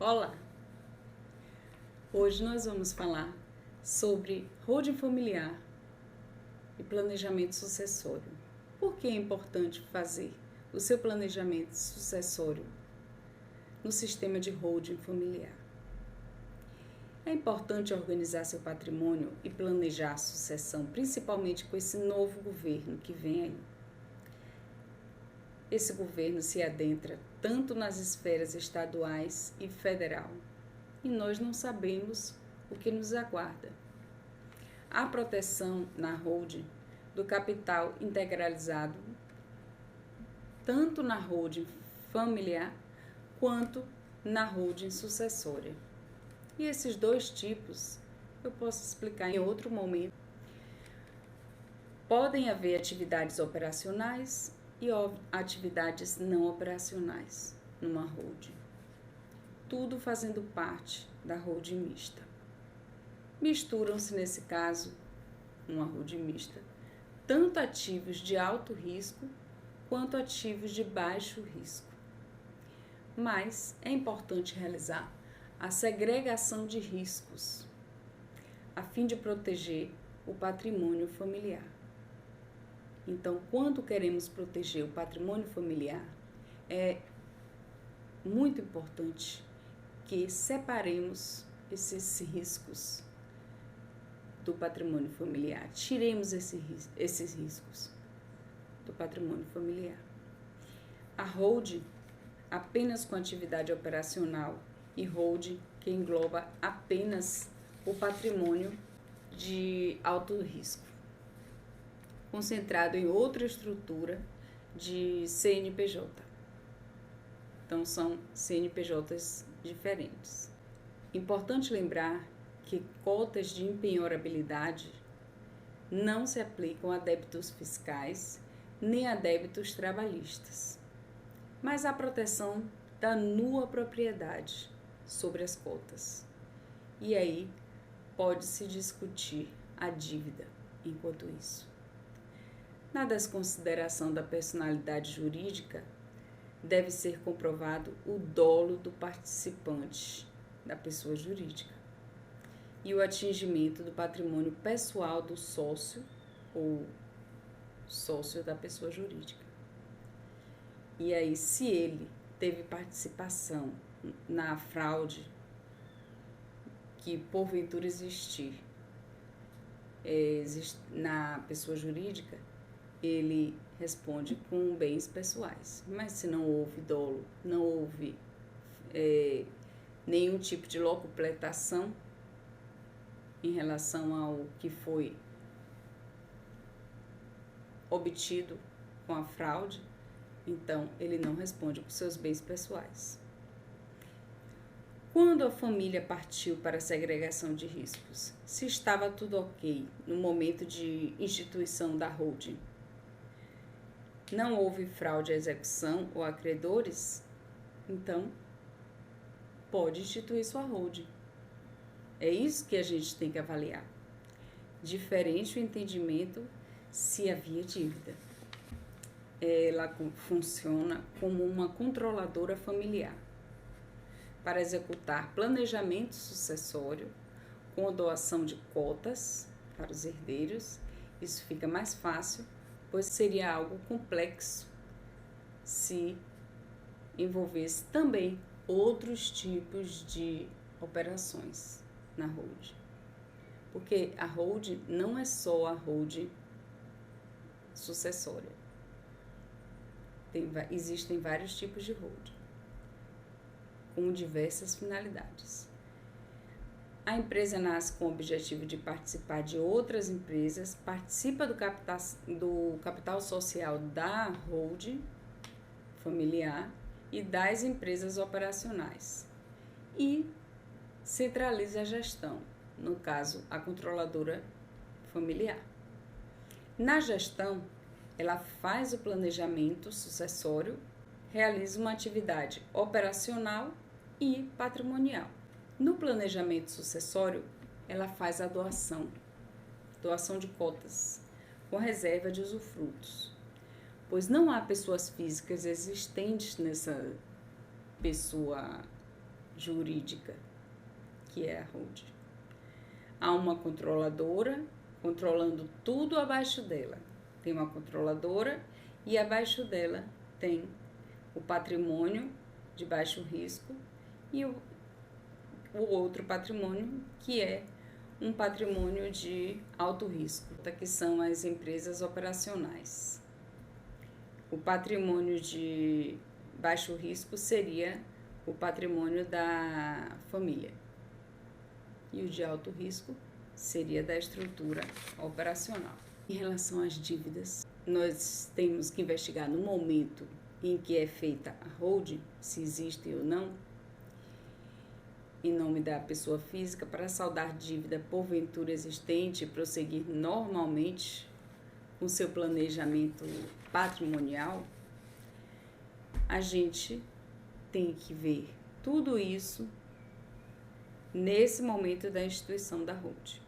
Olá! Hoje nós vamos falar sobre holding familiar e planejamento sucessório. Por que é importante fazer o seu planejamento sucessório no sistema de holding familiar? É importante organizar seu patrimônio e planejar a sucessão, principalmente com esse novo governo que vem aí. Esse governo se adentra tanto nas esferas estaduais e federal, e nós não sabemos o que nos aguarda. A proteção na holding do capital integralizado, tanto na holding familiar quanto na holding sucessória. E esses dois tipos eu posso explicar em outro momento. Podem haver atividades operacionais e atividades não operacionais numa holding. Tudo fazendo parte da holding mista. Misturam-se, nesse caso, numa holding mista, tanto ativos de alto risco quanto ativos de baixo risco. Mas é importante realizar a segregação de riscos, a fim de proteger o patrimônio familiar. Então, quando queremos proteger o patrimônio familiar, é muito importante que separemos esses riscos do patrimônio familiar, tiremos esses riscos do patrimônio familiar. A holding apenas com atividade operacional e holding que engloba apenas o patrimônio de alto risco, concentrado em outra estrutura de CNPJ. Então, são CNPJs diferentes. Importante lembrar que cotas de impenhorabilidade não se aplicam a débitos fiscais nem a débitos trabalhistas, mas a proteção da nua propriedade sobre as cotas. E aí pode-se discutir a dívida enquanto isso. Na desconsideração da personalidade jurídica, deve ser comprovado o dolo do participante, da pessoa jurídica, e o atingimento do patrimônio pessoal do sócio ou sócio da pessoa jurídica. E aí, se ele teve participação na fraude que porventura existe na pessoa jurídica, ele responde com bens pessoais. Mas se não houve dolo, não houve nenhum tipo de locupletação em relação ao que foi obtido com a fraude, então ele não responde com seus bens pessoais. Quando a família partiu para a segregação de riscos, se estava tudo ok no momento de instituição da holding, não houve fraude à execução ou a credores, então pode instituir sua holding. É isso que a gente tem que avaliar. Diferente o entendimento se havia dívida. Ela funciona como uma controladora familiar para executar planejamento sucessório com a doação de cotas para os herdeiros. Isso fica mais fácil, pois seria algo complexo se envolvesse também outros tipos de operações na holding. Porque a holding não é só a holding sucessória. Existem vários tipos de holding, com diversas finalidades. A empresa nasce com o objetivo de participar de outras empresas, participa do capital social da holding familiar e das empresas operacionais e centraliza a gestão, no caso, a controladora familiar. Na gestão, ela faz o planejamento sucessório, realiza uma atividade operacional e patrimonial. No planejamento sucessório, ela faz a doação de cotas, com reserva de usufrutos, pois não há pessoas físicas existentes nessa pessoa jurídica, que é a holding. Há uma controladora controlando tudo abaixo dela. Tem uma controladora e abaixo dela tem o patrimônio de baixo risco e o outro patrimônio, que é um patrimônio de alto risco, que são as empresas operacionais. O patrimônio de baixo risco seria o patrimônio da família. E o de alto risco seria da estrutura operacional. Em relação às dívidas, nós temos que investigar no momento em que é feita a holding, se existe ou não, em nome da pessoa física, para saldar dívida porventura existente e prosseguir normalmente com seu planejamento patrimonial. A gente tem que ver tudo isso nesse momento da instituição da holding.